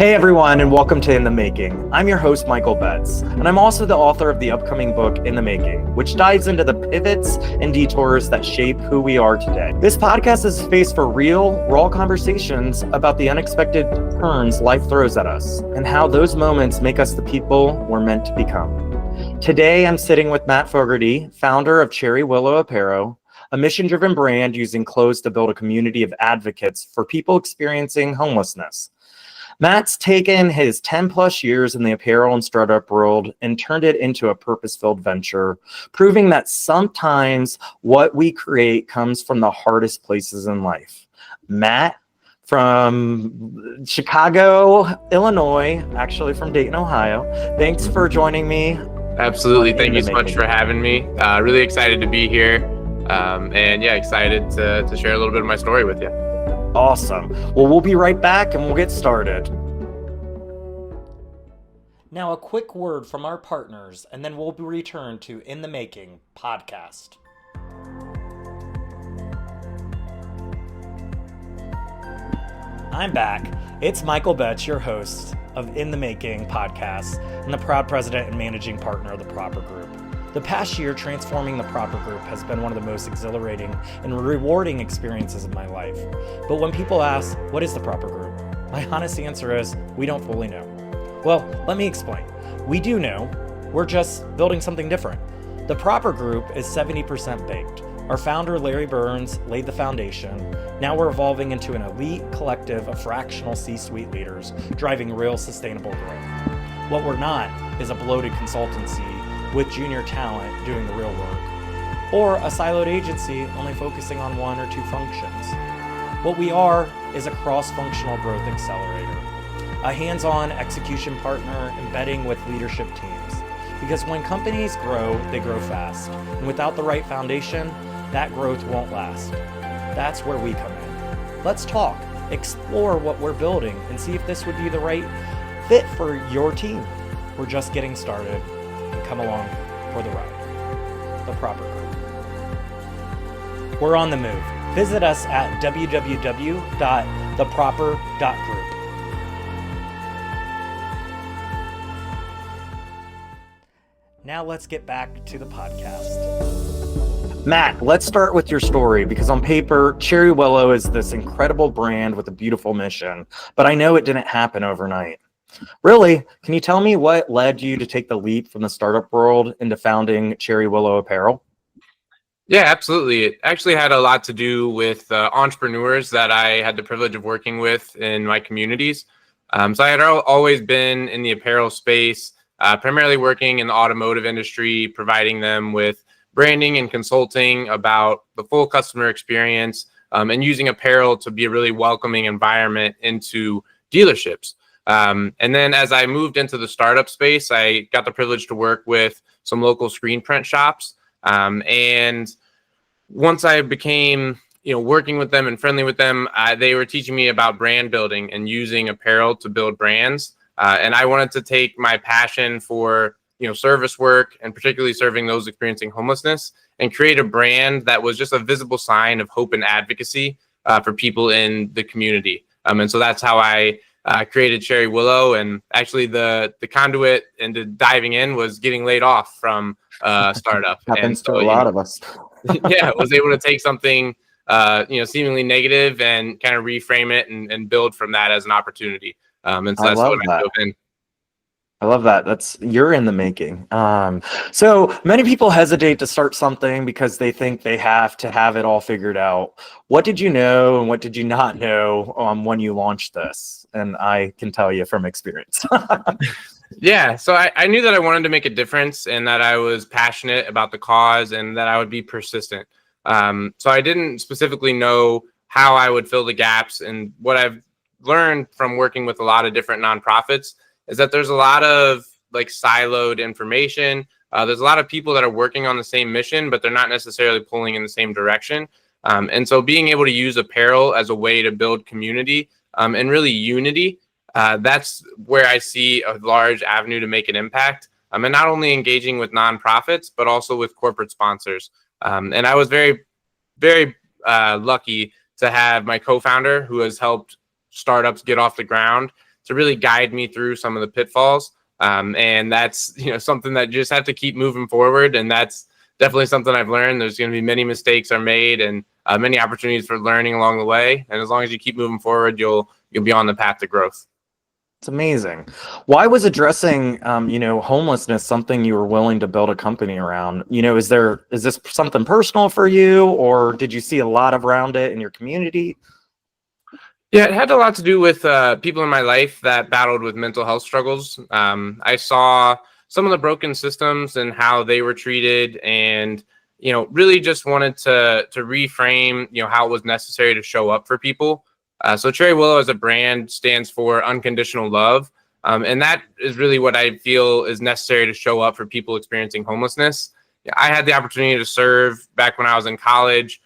Hey everyone, and welcome to In the Making. I'm your host, Michael Betz, and I'm also the author of the upcoming book, In the Making, which dives into the pivots and detours that shape who we are today. This podcast is a space for real, raw conversations about the unexpected turns life throws at us, and how those moments make us the people we're meant to become. Today, I'm sitting with Matt Fogarty, founder of Cherry Willow Apparel, a mission-driven brand using clothes to build a community of advocates for people experiencing homelessness. Matt's taken his 10 plus years in the apparel and startup world and turned it into a purpose-filled venture, proving that sometimes what we create comes from the hardest places in life. Matt, from Chicago, Illinois, actually from Dayton, Ohio. Thanks for joining me. Absolutely. Thank you so much for having me. Really excited to be here. And yeah, excited to share a little bit of my story with you. Awesome. Well, we'll be right back and we'll get started. Now, a quick word from our partners, and then we'll return to In the Making podcast. I'm back. It's Michael Betz, your host of In the Making podcast, and the proud president and managing partner of the Proper Group. The past year, transforming the Proper Group has been one of the most exhilarating and rewarding experiences of my life. But when people ask, what is the Proper Group? My honest answer is, we don't fully know. Well, let me explain. We do know, we're just building something different. The Proper Group is 70% baked. Our founder, Larry Burns, laid the foundation. Now we're evolving into an elite collective of fractional C-suite leaders, driving real sustainable growth. What we're not is a bloated consultancy with junior talent doing the real work, or a siloed agency only focusing on one or two functions. What we are is a cross-functional growth accelerator, a hands-on execution partner embedding with leadership teams. Because when companies grow, they grow fast, and without the right foundation, that growth won't last. That's where we come in. Let's talk, explore what we're building, and see if this would be the right fit for your team. We're just getting started. Come along for the ride. The Proper Group. We're on the move. Visit us at www.theproper.group. Now let's get back to the podcast. Matt, let's start with your story, because on paper, Cherry Willow is this incredible brand with a beautiful mission, but I know it didn't happen overnight. Really, can you tell me what led you to take the leap from the startup world into founding Cherry Willow Apparel? Yeah, absolutely. It actually had a lot to do with entrepreneurs that I had the privilege of working with in my communities. So I had always been in the apparel space, primarily working in the automotive industry, providing them with branding and consulting about the full customer experience, and using apparel to be a really welcoming environment into dealerships. And then as I moved into the startup space, I got the privilege to work with some local screen print shops. And once I became, working with them and friendly with them, they were teaching me about brand building and using apparel to build brands. And I wanted to take my passion for, service work, and particularly serving those experiencing homelessness, and create a brand that was just a visible sign of hope and advocacy for people in the community. And so that's how I created Cherry Willow, and actually the conduit into diving in was getting laid off from startup. Happens to a lot of us. Yeah, was able to take something seemingly negative and kind of reframe it and build from that as an opportunity. And so that's what I dove in. I love that. You're in the making. So many people hesitate to start something because they think they have to have it all figured out. What did you know and what did you not know when you launched this? And I can tell you from experience. Yeah, so I knew that I wanted to make a difference, and that I was passionate about the cause, and that I would be persistent. So I didn't specifically know how I would fill the gaps. And what I've learned from working with a lot of different nonprofits is that there's a lot of siloed information. There's a lot of people that are working on the same mission, but they're not necessarily pulling in the same direction. And so being able to use apparel as a way to build community and really unity, that's where I see a large avenue to make an impact. And not only engaging with nonprofits, but also with corporate sponsors. And I was very, very lucky to have my co-founder, who has helped startups get off the ground, to really guide me through some of the pitfalls. And that's, something that you just have to keep moving forward. And that's definitely something I've learned. There's going to be many mistakes are made and many opportunities for learning along the way. And as long as you keep moving forward, you'll be on the path to growth. It's amazing. Why was addressing, homelessness something you were willing to build a company around? Is this something personal for you, or did you see a lot around it in your community? Yeah, it had a lot to do with people in my life that battled with mental health struggles. I saw some of the broken systems and how they were treated, and really just wanted to reframe how it was necessary to show up for people. So Cherry Willow as a brand stands for unconditional love, and that is really what I feel is necessary to show up for people experiencing homelessness. I had the opportunity to serve back when I was in college,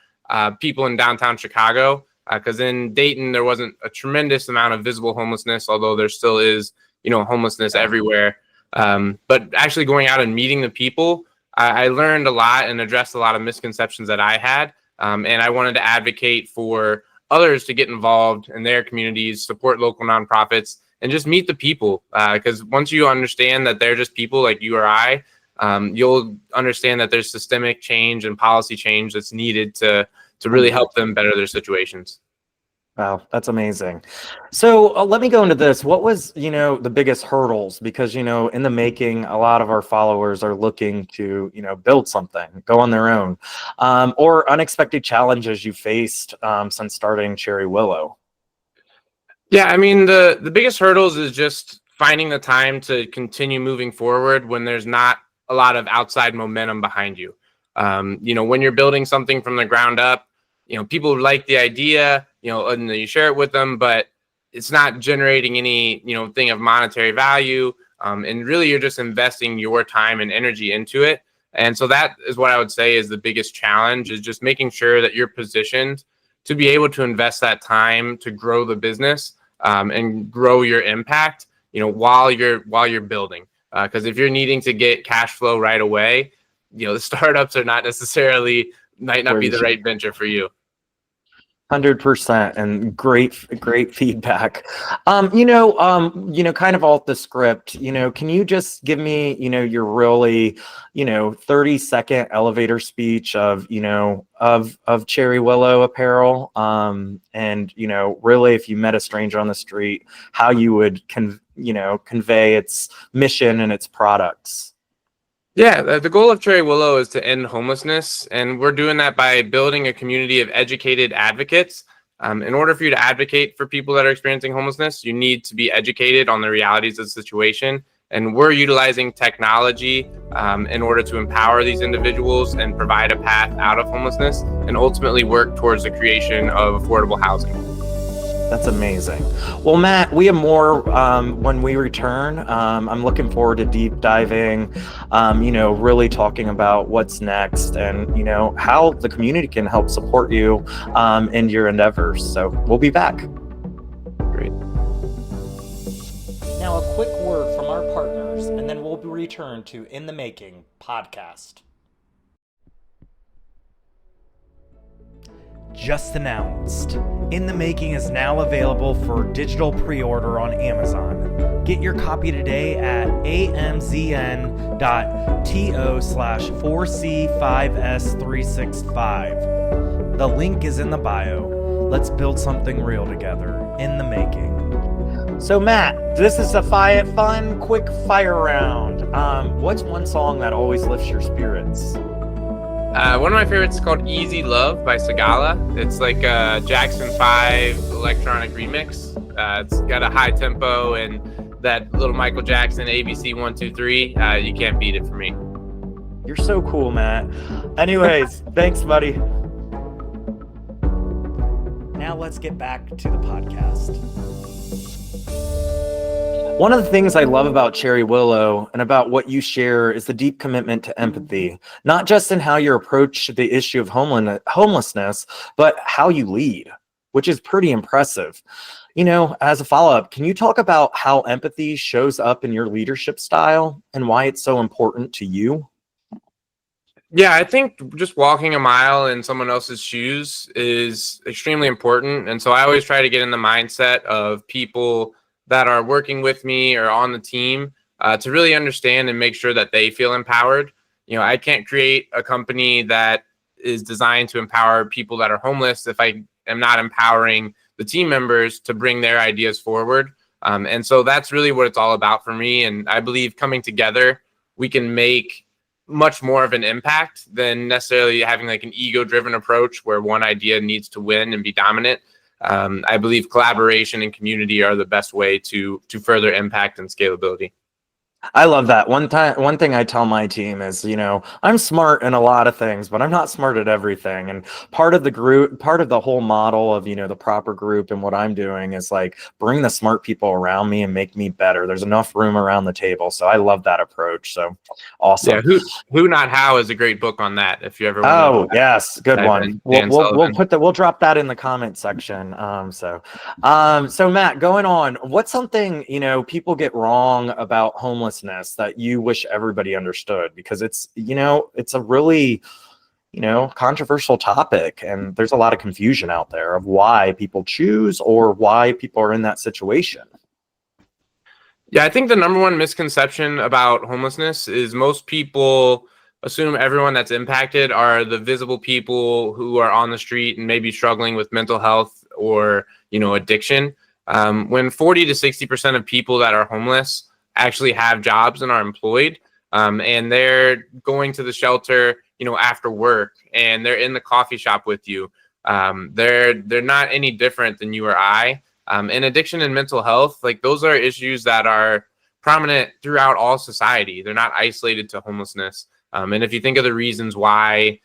people in downtown Chicago. Because in Dayton, there wasn't a tremendous amount of visible homelessness, although there still is, homelessness everywhere. But actually going out and meeting the people, I learned a lot and addressed a lot of misconceptions that I had. And I wanted to advocate for others to get involved in their communities, support local nonprofits, and just meet the people. Because once you understand that they're just people like you or I, you'll understand that there's systemic change and policy change that's needed to really help them better their situations. Wow, that's amazing. So let me go into this. What was, the biggest hurdles? Because, in the making, a lot of our followers are looking to, build something, go on their own, or unexpected challenges you faced since starting Cherry Willow. Yeah, I mean, the biggest hurdles is just finding the time to continue moving forward when there's not a lot of outside momentum behind you. When you're building something from the ground up, people like the idea, and you share it with them, but it's not generating any, thing of monetary value. And really you're just investing your time and energy into it. And so that is what I would say is the biggest challenge, is just making sure that you're positioned to be able to invest that time to grow the business, and grow your impact, while you're building. Because if you're needing to get cash flow right away, the startups are not necessarily, might not be the right venture for you. 100%, and great feedback. Kind of off the script, can you just give me, your really, 30-second elevator speech of Cherry Willow Apparel, and really, if you met a stranger on the street, how you would convey its mission and its products. Yeah, the goal of Cherry Willow is to end homelessness, and we're doing that by building a community of educated advocates. In order for you to advocate for people that are experiencing homelessness, you need to be educated on the realities of the situation, and we're utilizing technology in order to empower these individuals and provide a path out of homelessness, and ultimately work towards the creation of affordable housing. That's amazing. Well, Matt, we have more when we return. I'm looking forward to deep diving, really talking about what's next and, how the community can help support you in your endeavors. So we'll be back. Great. Now, a quick word from our partners, and then we'll return to In the Making podcast. Just announced. In the Making is now available for digital pre-order on Amazon. Get your copy today at amzn.to/4C5S365. The link is in the bio. Let's build something real together. In the Making. So Matt, this is a fun, quick fire round. What's one song that always lifts your spirits? One of my favorites is called Easy Love by Sagala. It's like a Jackson 5 electronic remix. It's got a high tempo and that little Michael Jackson ABC 1 2 3. You can't beat it for me. You're so cool, Matt. Anyways, thanks, buddy. Now let's get back to the podcast. One of the things I love about Cherry Willow and about what you share is the deep commitment to empathy, not just in how you approach the issue of homelessness, but how you lead, which is pretty impressive. As a follow-up, can you talk about how empathy shows up in your leadership style and why it's so important to you? Yeah, I think just walking a mile in someone else's shoes is extremely important. And so I always try to get in the mindset of people that are working with me or on the team to really understand and make sure that they feel empowered. I can't create a company that is designed to empower people that are homeless if I am not empowering the team members to bring their ideas forward. And so that's really what it's all about for me. And I believe coming together, we can make much more of an impact than necessarily having like an ego-driven approach where one idea needs to win and be dominant. I believe collaboration and community are the best way to further impact and scalability. I love that. One thing I tell my team is, I'm smart in a lot of things, but I'm not smart at everything. And part of the whole model of, the proper group and what I'm doing is like bring the smart people around me and make me better. There's enough room around the table. So I love that approach. So awesome. Yeah, who not how is a great book on that. If you ever want to yes, good one. We'll drop that in the comment section. So Matt, going on, what's something, people get wrong about homelessness that you wish everybody understood? Because it's a really controversial topic, and there's a lot of confusion out there of why people choose or why people are in that situation. Yeah, I think the number one misconception about homelessness is most people assume everyone that's impacted are the visible people who are on the street and maybe struggling with mental health or addiction. When 40 to 60% of people that are homeless actually have jobs and are employed, and they're going to the shelter, after work, and they're in the coffee shop with you. They're not any different than you or I. And addiction and mental health, like those are issues that are prominent throughout all society. They're not isolated to homelessness. And if you think of the reasons why,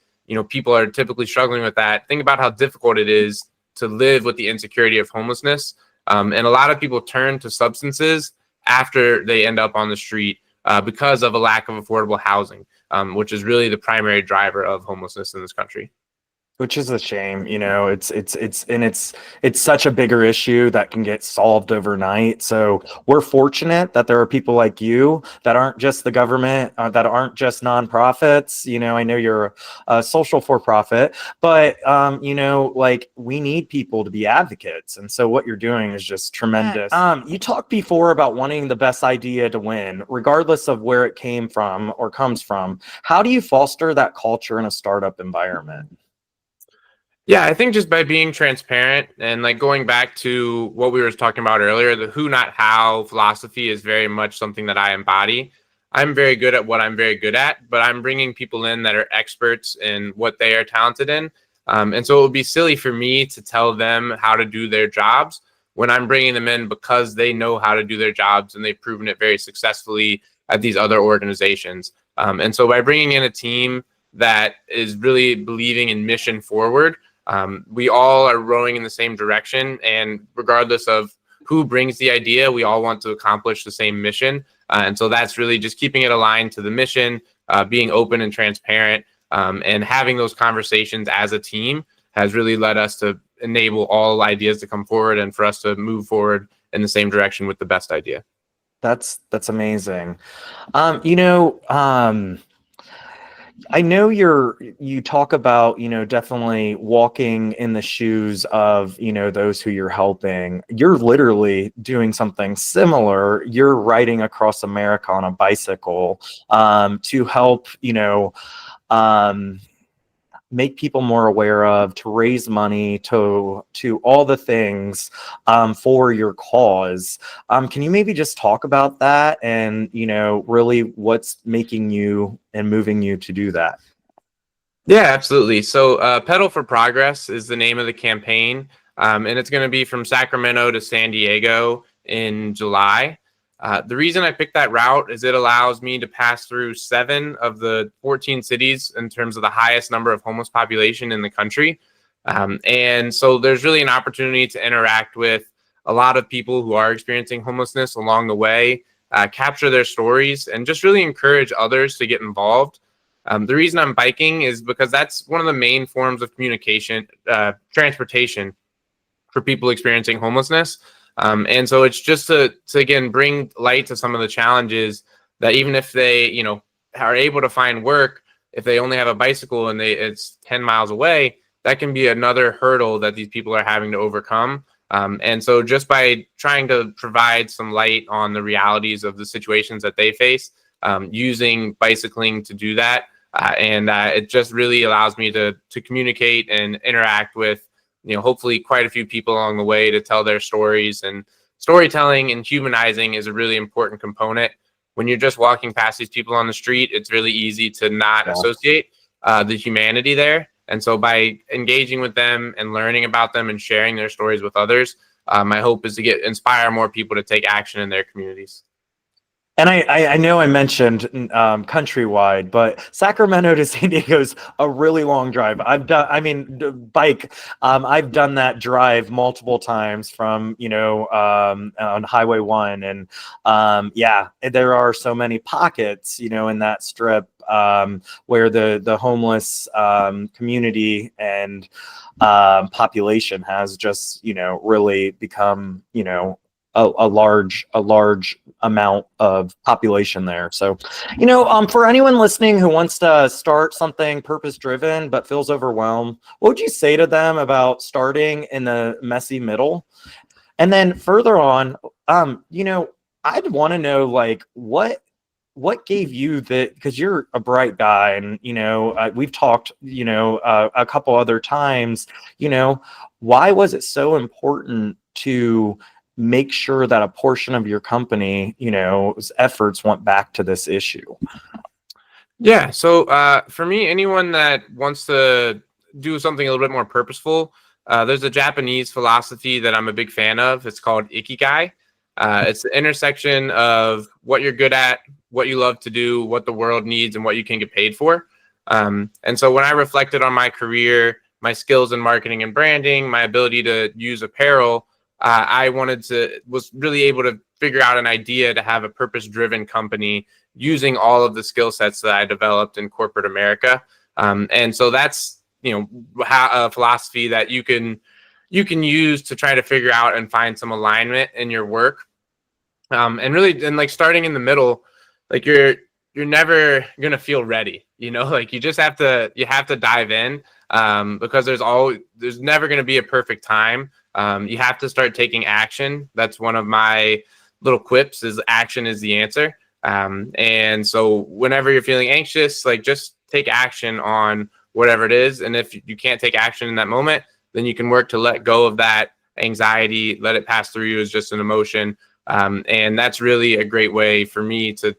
people are typically struggling with that, think about how difficult it is to live with the insecurity of homelessness. And a lot of people turn to substances after they end up on the street because of a lack of affordable housing, which is really the primary driver of homelessness in this country. Which is a shame, it's such a bigger issue that can get solved overnight. So we're fortunate that there are people like you that aren't just the government, that aren't just nonprofits. I know you're a social for-profit, but we need people to be advocates. And so what you're doing is just tremendous. You talked before about wanting the best idea to win, regardless of where it came from or comes from. How do you foster that culture in a startup environment? Yeah, I think just by being transparent and like going back to what we were talking about earlier, the who, not how philosophy is very much something that I embody. I'm very good at what I'm very good at, but I'm bringing people in that are experts in what they are talented in. And so it would be silly for me to tell them how to do their jobs when I'm bringing them in because they know how to do their jobs and they've proven it very successfully at these other organizations. And so by bringing in a team that is really believing in mission forward, we all are rowing in the same direction, and regardless of who brings the idea, we all want to accomplish the same mission. And so that's really just keeping it aligned to the mission, being open and transparent, and having those conversations as a team has really led us to enable all ideas to come forward and for us to move forward in the same direction with the best idea. That's amazing. I know you talk about, definitely walking in the shoes of, those who you're helping. You're literally doing something similar. You're riding across America on a bicycle to help, make people more aware of, to raise money, to all the things for your cause. Can you maybe just talk about that and, really what's making you and moving you to do that? Yeah, absolutely. So Pedal for Progress is the name of the campaign, and it's going to be from Sacramento to San Diego in July. The reason I picked that route is it allows me to pass through 7 of the 14 cities in terms of the highest number of homeless population in the country. And so there's really an opportunity to interact with a lot of people who are experiencing homelessness along the way, capture their stories, and just really encourage others to get involved. The reason I'm biking is because that's one of the main forms of communication, transportation for people experiencing homelessness. And so it's just to again bring light to some of the challenges that even if they are able to find work, if they only have a bicycle and it's 10 miles away, that can be another hurdle that these people are having to overcome. And so just by trying to provide some light on the realities of the situations that they face, using bicycling to do that, it just really allows me to communicate and interact with, hopefully quite a few people along the way to tell their stories. And storytelling and humanizing is a really important component. When you're just walking past these people on the street, it's really easy to not associate the humanity there. And so by engaging with them and learning about them and sharing their stories with others, my hope is to inspire more people to take action in their communities. And I know I mentioned countrywide, but Sacramento to San Diego is a really long drive. I've done that drive multiple times from, on Highway 1. And there are so many pockets, in that strip where the homeless community and population has just, really become, a large amount of population there. So, for anyone listening who wants to start something purpose driven but feels overwhelmed, what would you say to them about starting in the messy middle? And then further on, I'd want to know, like, what gave you because you're a bright guy, and we've talked a couple other times, why was it so important to make sure that a portion of your company, efforts went back to this issue? Yeah. So for me, anyone that wants to do something a little bit more purposeful, there's a Japanese philosophy that I'm a big fan of. It's called Ikigai. It's the intersection of what you're good at, what you love to do, what the world needs, and what you can get paid for. And so when I reflected on my career, my skills in marketing and branding, my ability to use apparel, I was really able to figure out an idea to have a purpose-driven company using all of the skill sets that I developed in corporate America. And so that's, a philosophy that you can use to try to figure out and find some alignment in your work. And like starting in the middle, like you're never going to feel ready, like you have to dive in, because there's never going to be a perfect time. You have to start taking action. That's one of my little quips, is action is the answer. And so whenever you're feeling anxious, like just take action on whatever it is. And if you can't take action in that moment, then you can work to let go of that anxiety, let it pass through you as just an emotion. And that's really a great way for me to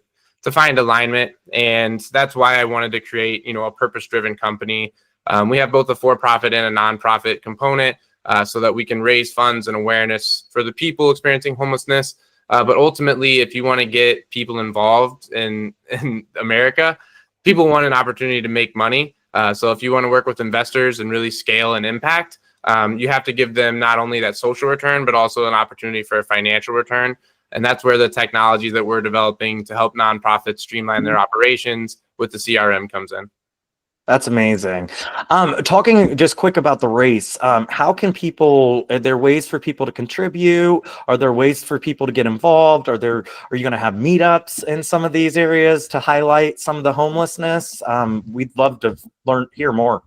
find alignment. And that's why I wanted to create, a purpose-driven company. We have both a for-profit and a nonprofit component, so that we can raise funds and awareness for the people experiencing homelessness. But ultimately, if you want to get people involved in America, people want an opportunity to make money. So if you want to work with investors and really scale and impact, you have to give them not only that social return, but also an opportunity for a financial return. And that's where the technology that we're developing to help nonprofits streamline their operations with the CRM comes in. That's amazing. Talking just quick about the race, how can are there ways for people to contribute? Are there ways for people to get involved? Are you going to have meetups in some of these areas to highlight some of the homelessness? We'd love to hear more.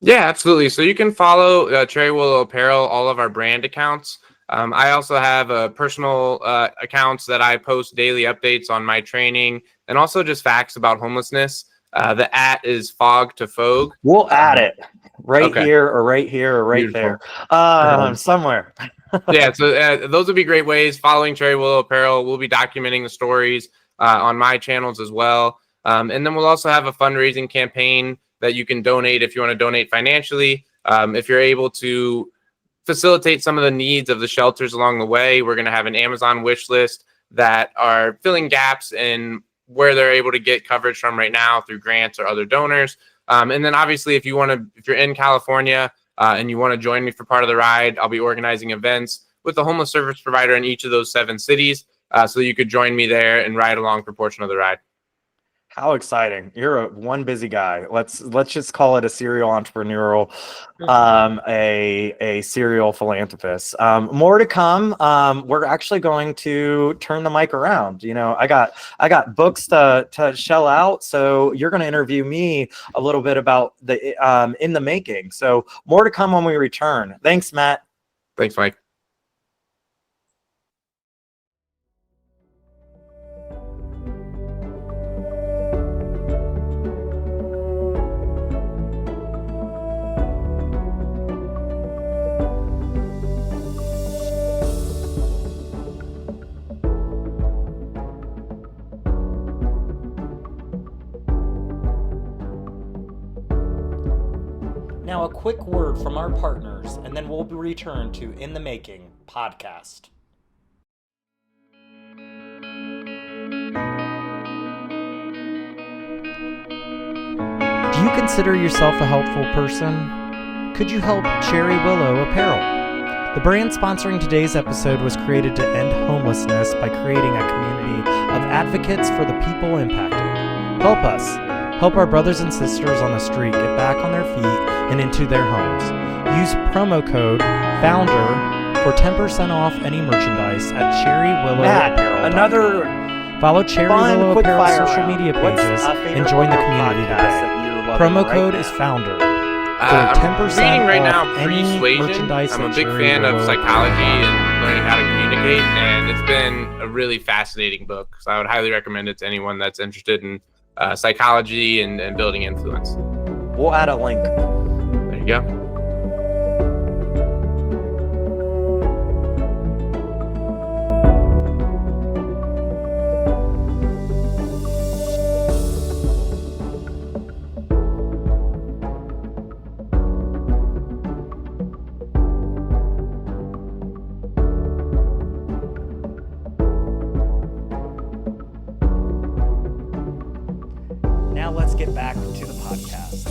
Yeah, absolutely. So you can follow Cherry Willow Apparel, all of our brand accounts. I also have personal accounts that I post daily updates on my training and also just facts about homelessness. The @ is Fog to Fogue. We'll add it here or right here or right Beautiful. There. Somewhere. Yeah, so those would be great ways. Following Cherry Willow Apparel, we'll be documenting the stories on my channels as well. And then we'll also have a fundraising campaign that you can donate if you want to donate financially. If you're able to facilitate some of the needs of the shelters along the way, we're going to have an Amazon wish list that are filling gaps in where they're able to get coverage from right now through grants or other donors. And then obviously, if you're in California and you want to join me for part of the ride, I'll be organizing events with a homeless service provider in each of those 7 cities. So you could join me there and ride along for a portion of the ride. How exciting. You're one busy guy. Let's just call it a serial entrepreneurial, a serial philanthropist. More to come. We're actually going to turn the mic around. I got books to shell out. So you're going to interview me a little bit about the in the making. So more to come when we return. Thanks, Matt. Thanks, Mike. Now, a quick word from our partners, and then we'll return to In the Making podcast. Do you consider yourself a helpful person? Could you help Cherry Willow Apparel? The brand sponsoring today's episode was created to end homelessness by creating a community of advocates for the people impacted. Help us. Help our brothers and sisters on the street get back on their feet and into their homes. Use promo code FOUNDER for 10% off any merchandise at Cherry Willow Apparel. Follow Cherry Willow Apparel social media pages and join the community today. Promo code is FOUNDER. I'm reading right now Persuasion. I'm a big fan of psychology and learning how to communicate, and it's been a really fascinating book. So I would highly recommend it to anyone that's interested in psychology and building influence. We'll add a link. There you go. Now let's get back to the podcast.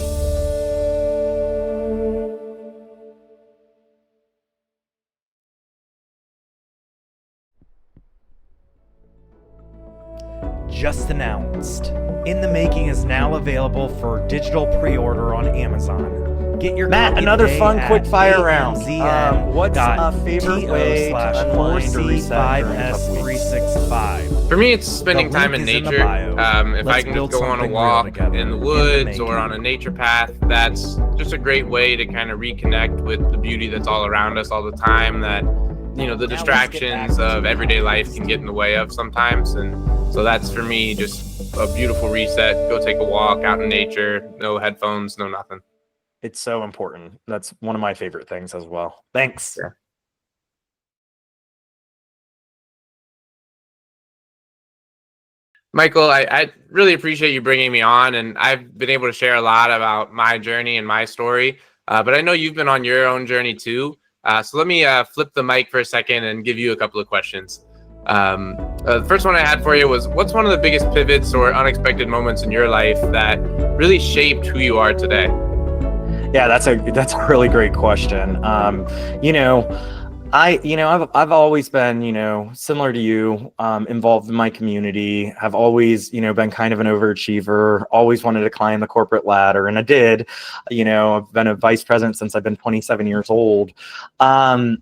Just announced. In the Making is now available for digital pre-order on Amazon. Get your Matt, another fun quick fire round. What's a favorite way to unwind or reset during a tough week? 4C5S365. For me, it's spending The time in link is in the nature. bio. If Let's I can build just go on a something real walk together. in the In the woods making. or on a nature path, that's just a great way to kind of reconnect with the beauty that's all around us all the time that, you know, the Now let's get back distractions to of the everyday life podcast. can get in the way of sometimes. And so that's for me just a beautiful reset. Go take a walk out in nature, no headphones, no nothing. It's so important. That's one of my favorite things as well. Thanks. Yeah. Michael, I really appreciate you bringing me on, and I've been able to share a lot about my journey and my story, but I know you've been on your own journey too. So let me flip the mic for a second and give you a couple of questions. The first one I had for you was, what's one of the biggest pivots or unexpected moments in your life that really shaped who you are today? Yeah, that's a really great question. I've always been, similar to you, involved in my community. Have always, been kind of an overachiever. Always wanted to climb the corporate ladder, and I did. I've been a vice president since I've been 27 years old. I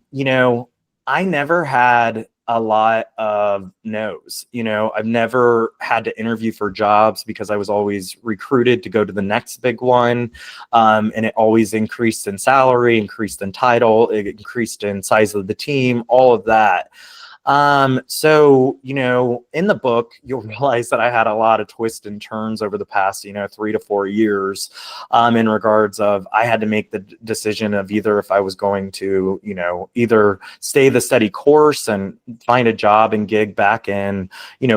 never had a lot of no's. I've never had to interview for jobs because I was always recruited to go to the next big one. And it always increased in salary, increased in title, it increased in size of the team, all of that. So, in the book, you'll realize that I had a lot of twists and turns over the past, 3 to 4 years, in regards of, I had to make the decision of either if I was going to, either stay the steady course and find a job and gig back in,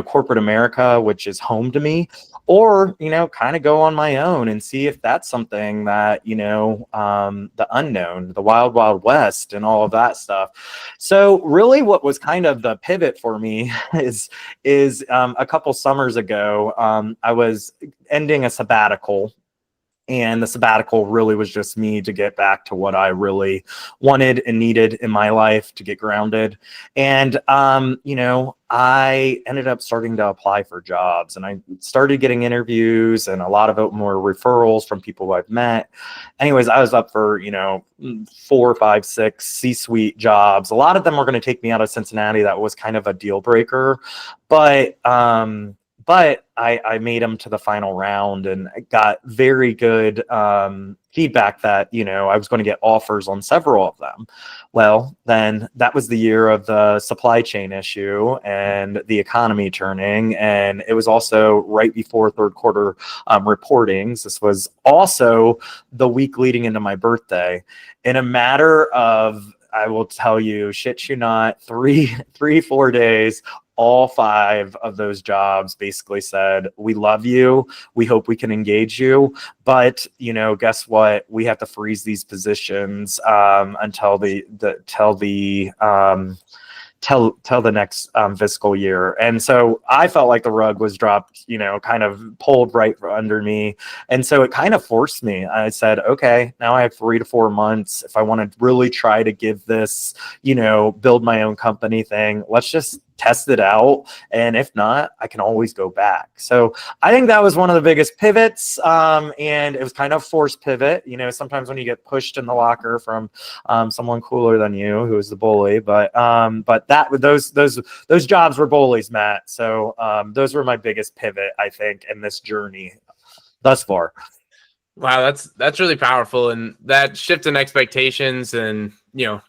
corporate America, which is home to me, or, kind of go on my own and see if that's something that, the unknown, the wild, wild west and all of that stuff. So really what was kind of the pivot for me is a couple summers ago, I was ending a sabbatical. And the sabbatical really was just me to get back to what I really wanted and needed in my life, to get grounded. And, I ended up starting to apply for jobs, and I started getting interviews, and a lot of it more referrals from people who I've met. Anyways, I was up for, 4, 5, 6 C-suite jobs. A lot of them were going to take me out of Cincinnati. That was kind of a deal breaker, but I made them to the final round, and I got very good feedback that, I was going to get offers on several of them. Well, then that was the year of the supply chain issue and the economy turning. And it was also right before third quarter reportings. This was also the week leading into my birthday. In a matter of, I will tell you, shit you not, 4 days, all 5 of those jobs basically said, we love you. We hope we can engage you. But, guess what? We have to freeze these positions until the next fiscal year. And so I felt like the rug was dropped, kind of pulled right under me. And so it kind of forced me. I said, okay, now I have 3 to 4 months. If I want to really try to give this, build my own company thing, let's just test it out. And if not, I can always go back. So I think that was one of the biggest pivots. And it was kind of forced pivot. Sometimes when you get pushed in the locker from someone cooler than you, who is the bully, but those jobs were bullies, Matt. So those were my biggest pivot, I think, in this journey thus far. Wow, that's really powerful. And that shift in expectations and,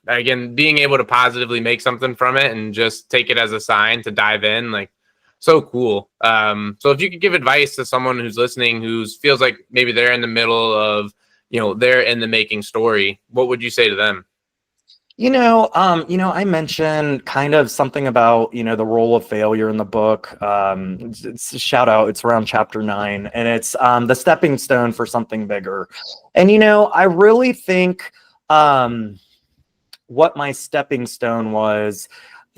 again, being able to positively make something from it and just take it as a sign to dive in, like, so cool. So if you could give advice to someone who's listening, who feels like maybe they're in the middle of, they're in the making story, what would you say to them? I mentioned kind of something about, the role of failure in the book. It's a shout out. It's around chapter 9, and it's the stepping stone for something bigger. And, I really think what my stepping stone was,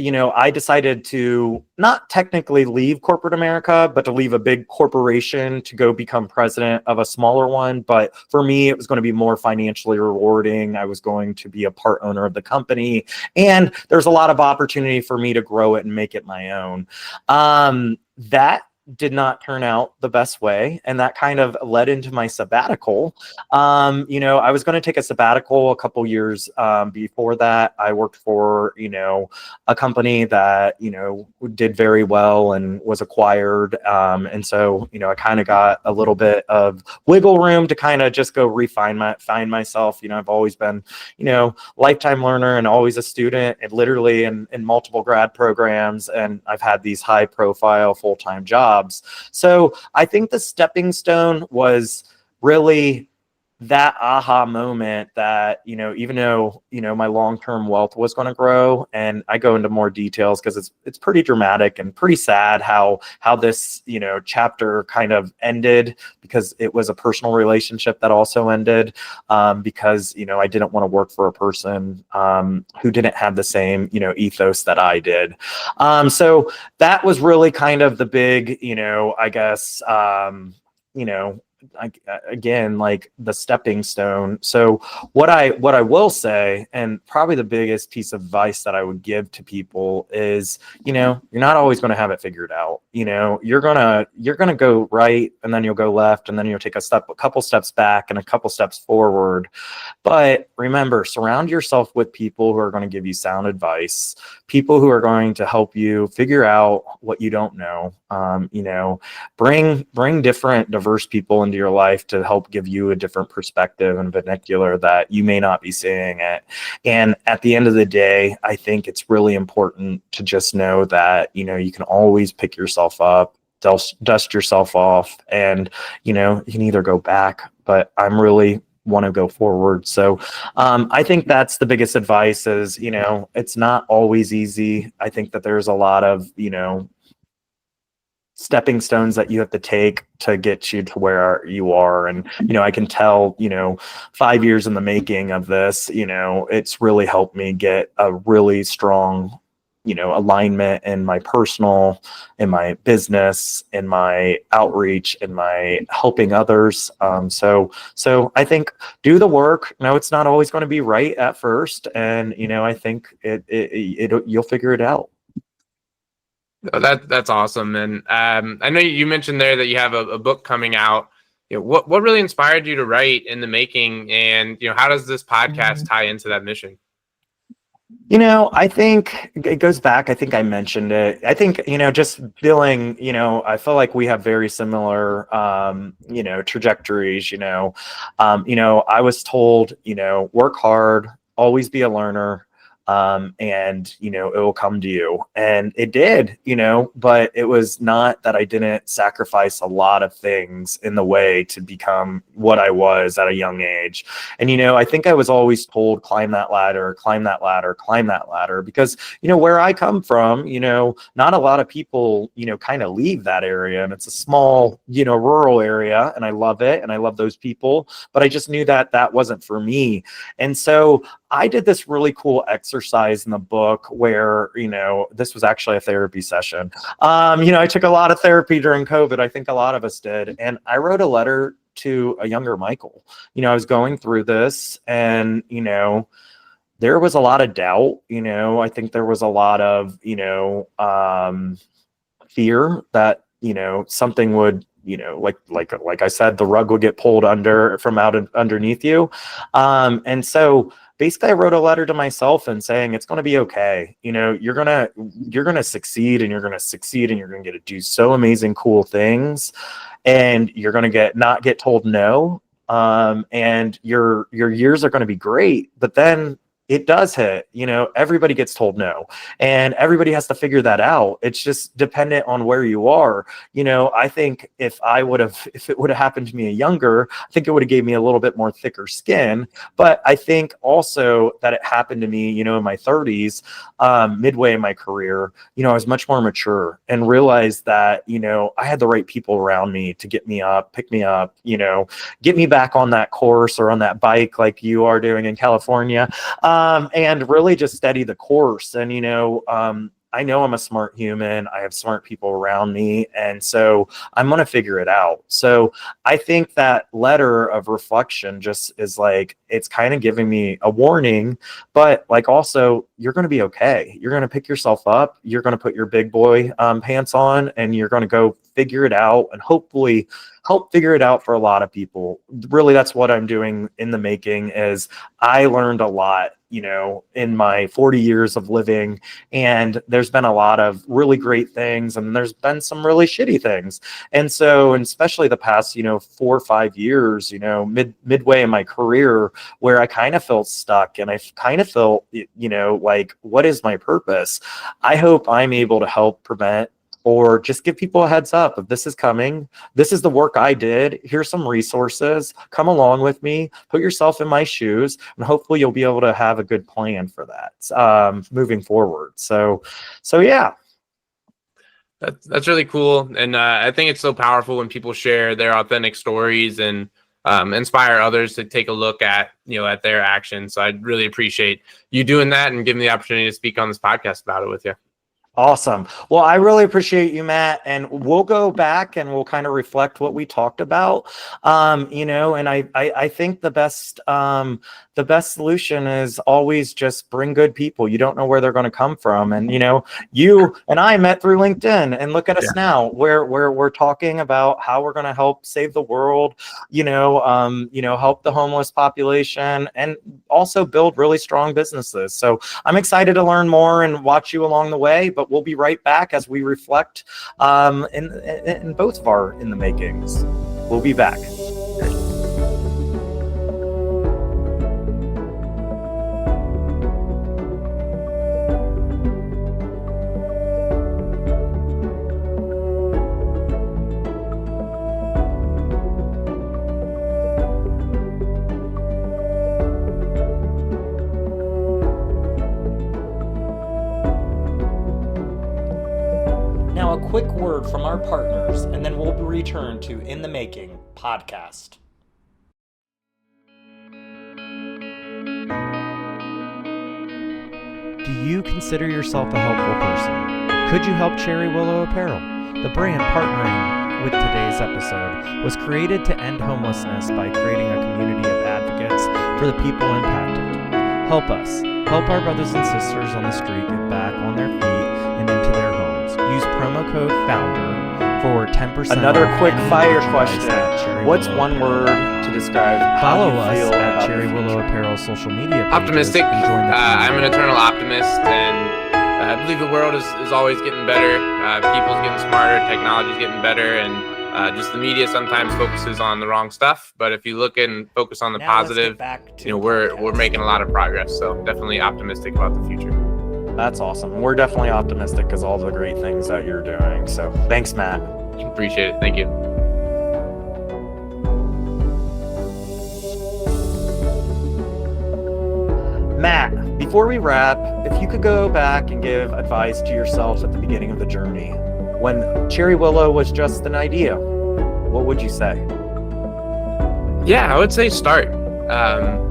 I decided to not technically leave corporate America, but to leave a big corporation to go become president of a smaller one. But for me, it was going to be more financially rewarding. I was going to be a part owner of the company. And there's a lot of opportunity for me to grow it and make it my own. That did not turn out the best way. And that kind of led into my sabbatical. I was going to take a sabbatical a couple years before that. I worked for, a company that, did very well and was acquired. And so, I kind of got a little bit of wiggle room to kind of just go find myself. I've always been, lifetime learner and always a student, and literally in multiple grad programs. And I've had these high profile full-time jobs. So I think the stepping stone was really that aha moment that, even though, my long-term wealth was going to grow, and I go into more details because it's pretty dramatic and pretty sad how this, chapter kind of ended, because it was a personal relationship that also ended because, I didn't want to work for a person who didn't have the same, ethos that I did. So that was really kind of the big, I guess, again, like the stepping stone. So what I will say, and probably the biggest piece of advice that I would give to people is, you're not always going to have it figured out. You're gonna go right, and then you'll go left, and then you'll take a couple steps back and a couple steps forward. But remember, surround yourself with people who are going to give you sound advice, people who are going to help you figure out what you don't know. Bring different, diverse people into your life to help give you a different perspective and vernacular that you may not be seeing it. And at the end of the day, I think it's really important to just know that, you can always pick yourself up, dust yourself off, and, you can either go back, but I'm really want to go forward. So I think that's the biggest advice is, it's not always easy. I think that there's a lot of, stepping stones that you have to take to get you to where you are. And, I can tell, 5 years in the making of this, it's really helped me get a really strong, alignment in my personal, in my business, in my outreach, in my helping others. So I think do the work. No, it's not always going to be right at first. And, I think you'll figure it out. That's awesome. And I know you mentioned there that you have a book coming out. What really inspired you to write In the Making, and how does this podcast tie into that mission? I think it goes back. I think I mentioned it. I think, just feeling, I feel like we have very similar, trajectories, I was told, work hard, always be a learner, and, you know, it will come to you. And it did, you know, but it was not that I didn't sacrifice a lot of things in the way to become what I was at a young age. And, you know, I think I was always told, climb that ladder, climb that ladder, climb that ladder, because, you know, where I come from, you know, not a lot of people, you know, kind of leave that area, and it's a small, you know, rural area, and I love it. And I love those people, but I just knew that that wasn't for me. And so I did this really cool exercise in the book where, you know, this was actually a therapy session. You know, I took a lot of therapy during COVID. I think a lot of us did. And I wrote a letter to a younger Michael. You know, I was going through this, and, you know, there was a lot of doubt. You know, I think there was a lot of, you know, fear that, you know, something would, you know, like I said, the rug would get pulled underneath you. And so basically I wrote a letter to myself and saying, it's going to be okay. You know, you're going to succeed, and you're going to succeed, and you're going to get to do so amazing, cool things. And you're going to not get told no. And your years are going to be great, but then it does hit, you know, everybody gets told no, and everybody has to figure that out. It's just dependent on where you are. You know, I think if it would have happened to me younger, I think it would have gave me a little bit more thicker skin. But I think also that it happened to me, you know, in my 30s, midway in my career, you know, I was much more mature and realized that, you know, I had the right people around me to get me up, pick me up, you know, get me back on that course or on that bike like you are doing in California. And really just steady the course. And, you know, I know I'm a smart human. I have smart people around me. And so I'm going to figure it out. So I think that letter of reflection just is like, it's kind of giving me a warning, but like also you're going to be okay. You're going to pick yourself up. You're going to put your big boy pants on, and you're going to go figure it out, and hopefully help figure it out for a lot of people. Really, that's what I'm doing in the making. Is I learned a lot, you know, in my 40 years of living, and there's been a lot of really great things, and there's been some really shitty things. And so, and especially the past, you know, 4 or 5 years, you know, midway in my career, where I kind of felt stuck, and I kind of felt, you know, like, what is my purpose? I hope I'm able to help prevent, or just give people a heads up if this is coming. This is the work I did. Here's some resources. Come along with me. Put yourself in my shoes, and hopefully you'll be able to have a good plan for that moving forward. So yeah. That's really cool. And I think it's so powerful when people share their authentic stories and inspire others to take a look at, you know, at their actions. So I really appreciate you doing that and giving me the opportunity to speak on this podcast about it with you. Awesome. Well, I really appreciate you, Matt, and we'll go back and we'll kind of reflect what we talked about. You know, and I think the best solution is always just bring good people. You don't know where they're going to come from. And, you know, you and I met through LinkedIn, and look at us now, where we're talking about how we're going to help save the world, you know, help the homeless population, and also build really strong businesses. So I'm excited to learn more and watch you along the way, but we'll be right back as we reflect in both of our In the Makings. We'll be back. Quick word from our partners, and then we'll return to In the Making podcast. Do you consider yourself a helpful person? Could you help Cherry Willow Apparel? The brand partnering with today's episode was created to end homelessness by creating a community of advocates for the people impacted. Help us. Help our brothers and sisters on the street get back on their feet and into their homes. Use promo code FOUNDER for 10%. Another quick fire question. What's one word to describe Follow how you us feel at about Cherry Willow Apparel social media pages. Optimistic. And join the I'm an eternal optimist, and I believe the world is always getting better. People's getting smarter, technology's getting better, and Just the media sometimes focuses on the wrong stuff, but if you look and focus on the Now let's get positive, back to we're podcast. making a lot of progress. So definitely optimistic about the future. That's awesome. We're definitely optimistic because all the great things that you're doing. So thanks, Matt. Appreciate it. Thank you. Matt, before we wrap, if you could go back and give advice to yourself at the beginning of the journey, when Cherry Willow was just an idea, what would you say? Yeah, I would say start.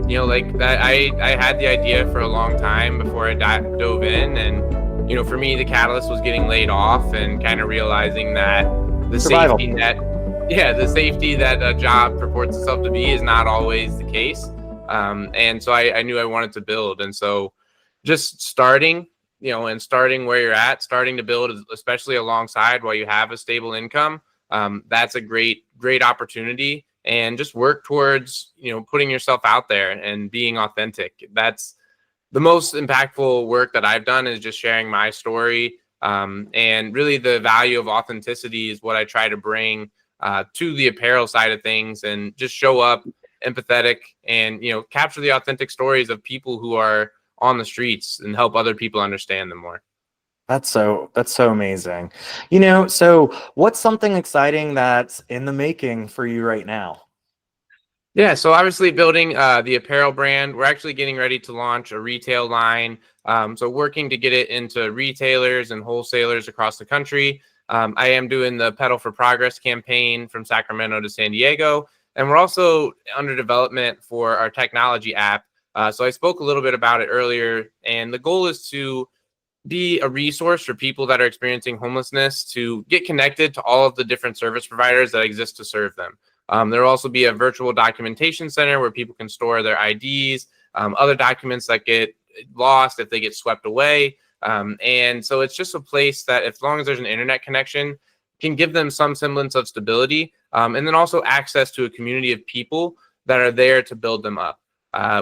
Like that, I had the idea for a long time before I dove in, and for me, the catalyst was getting laid off and kind of realizing that the Survival. the safety that a job purports itself to be is not always the case. And so I knew I wanted to build, and so just starting, and starting where you're at, starting to build, especially alongside while you have a stable income. That's a great opportunity. And just work towards, putting yourself out there and being authentic. That's the most impactful work that I've done, is just sharing my story. And really the value of authenticity is what I try to bring to the apparel side of things, and just show up empathetic and, capture the authentic stories of people who are on the streets and help other people understand them more. That's so amazing. So what's something exciting that's in the making for you right now? Yeah, so obviously building the apparel brand, we're actually getting ready to launch a retail line. So working to get it into retailers and wholesalers across the country. I am doing the Pedal for Progress campaign from Sacramento to San Diego. And we're also under development for our technology app. So I spoke a little bit about it earlier, and the goal is to be a resource for people that are experiencing homelessness to get connected to all of the different service providers that exist to serve them. There will also be a virtual documentation center where people can store their IDs, other documents that get lost if they get swept away. And so it's just a place that, as long as there's an internet connection, can give them some semblance of stability, and then also access to a community of people that are there to build them up.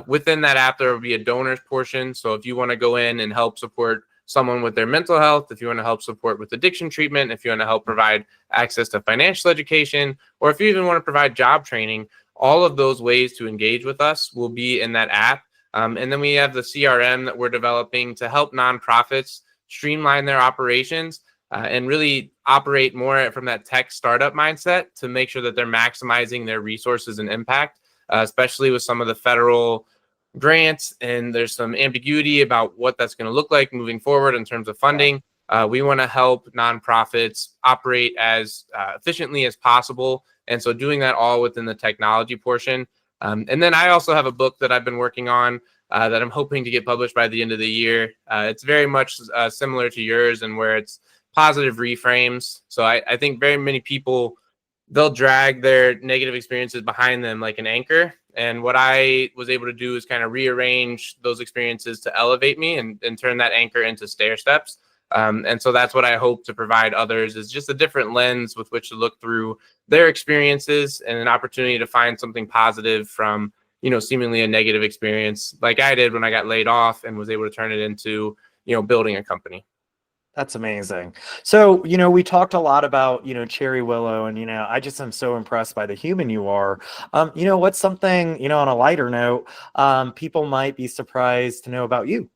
Within that app, there will be a donors portion. So if you want to go in and help support someone with their mental health, if you want to help support with addiction treatment, if you want to help provide access to financial education, or if you even want to provide job training, all of those ways to engage with us will be in that app. And then we have the CRM that we're developing to help nonprofits streamline their operations and really operate more from that tech startup mindset to make sure that they're maximizing their resources and impact, especially with some of the federal grants, and there's some ambiguity about what that's going to look like moving forward in terms of funding. We want to help nonprofits operate as efficiently as possible, and so doing that all within the technology portion. And then I also have a book that I've been working on that I'm hoping to get published by the end of the year. It's very much similar to yours, and where it's positive reframes. So I think very many people, they'll drag their negative experiences behind them like an anchor. And what I was able to do is kind of rearrange those experiences to elevate me and turn that anchor into stair steps. And so that's what I hope to provide others, is just a different lens with which to look through their experiences and an opportunity to find something positive from, seemingly a negative experience, like I did when I got laid off and was able to turn it into, building a company. That's amazing. So, we talked a lot about, Cherry Willow, and, I just am so impressed by the human you are. What's something, on a lighter note, people might be surprised to know about you?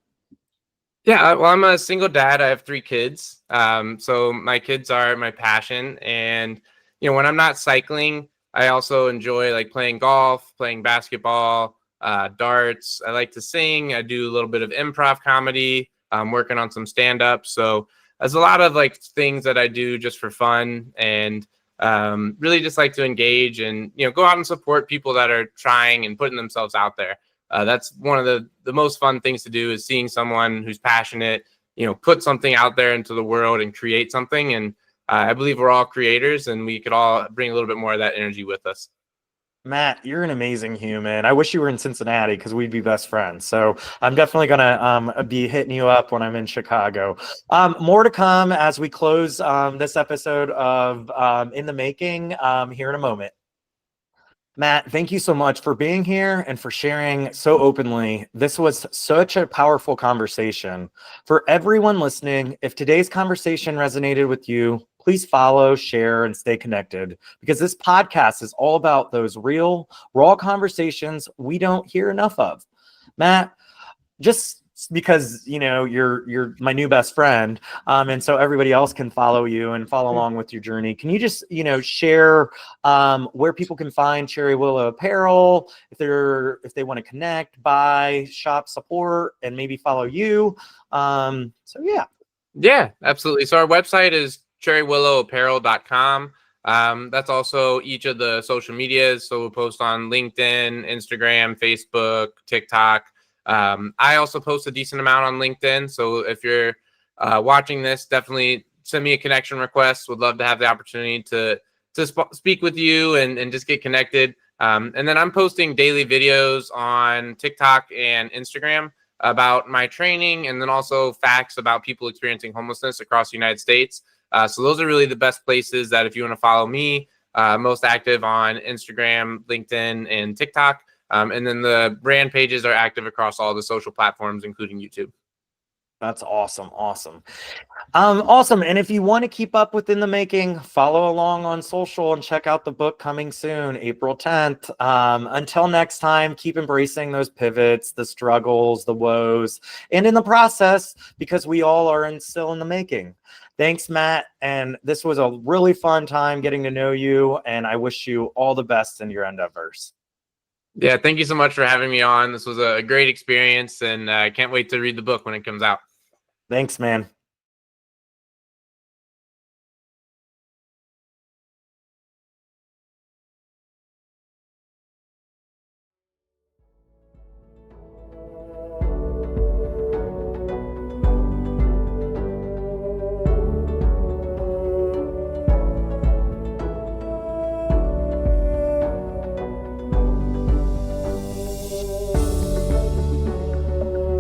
Yeah, well, I'm a single dad. I have 3 kids. So my kids are my passion. And, when I'm not cycling, I also enjoy like playing golf, playing basketball, darts. I like to sing. I do a little bit of improv comedy. I'm working on some stand-up. So there's a lot of like things that I do just for fun, and really just like to engage and, go out and support people that are trying and putting themselves out there. That's one of the most fun things to do, is seeing someone who's passionate, put something out there into the world and create something. And I believe we're all creators, and we could all bring a little bit more of that energy with us. Matt, you're an amazing human. I wish you were in Cincinnati, because we'd be best friends. So I'm definitely going to be hitting you up when I'm in Chicago. More to come as we close this episode of In the Making here in a moment. Matt, thank you so much for being here and for sharing so openly. This was such a powerful conversation. For everyone listening, if today's conversation resonated with you, please follow, share, and stay connected, because this podcast is all about those real, raw conversations we don't hear enough of. Matt, just because you're my new best friend, and so everybody else can follow you and follow along with your journey, can you just share where people can find Cherry Willow Apparel if they want to connect, buy, shop, support, and maybe follow you? Yeah, absolutely. So our website is cherrywillowapparel.com. That's also each of the social medias. So we'll post on LinkedIn, Instagram, Facebook, TikTok. I also post a decent amount on LinkedIn. So if you're watching this, definitely send me a connection request. Would love to have the opportunity to speak with you and just get connected. And then I'm posting daily videos on TikTok and Instagram about my training, and then also facts about people experiencing homelessness across the United States. So those are really the best places that if you want to follow me, most active on Instagram, LinkedIn, and TikTok. And then the brand pages are active across all the social platforms, including YouTube. That's awesome. Awesome. And if you want to keep up with In the Making, follow along on social and check out the book coming soon, April 10th. Until next time, keep embracing those pivots, the struggles, the woes, and in the process, because we all are still in the making. Thanks, Matt. And this was a really fun time getting to know you. And I wish you all the best in your endeavors. Yeah, thank you so much for having me on. This was a great experience, and I can't wait to read the book when it comes out. Thanks, man.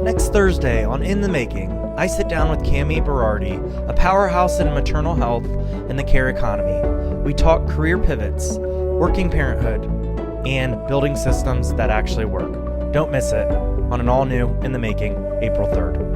Next Thursday on In the Making, I sit down with Cami Berardi, a powerhouse in maternal health and the care economy. We talk career pivots, working parenthood, and building systems that actually work. Don't miss it on an all-new In the Making, April 3rd.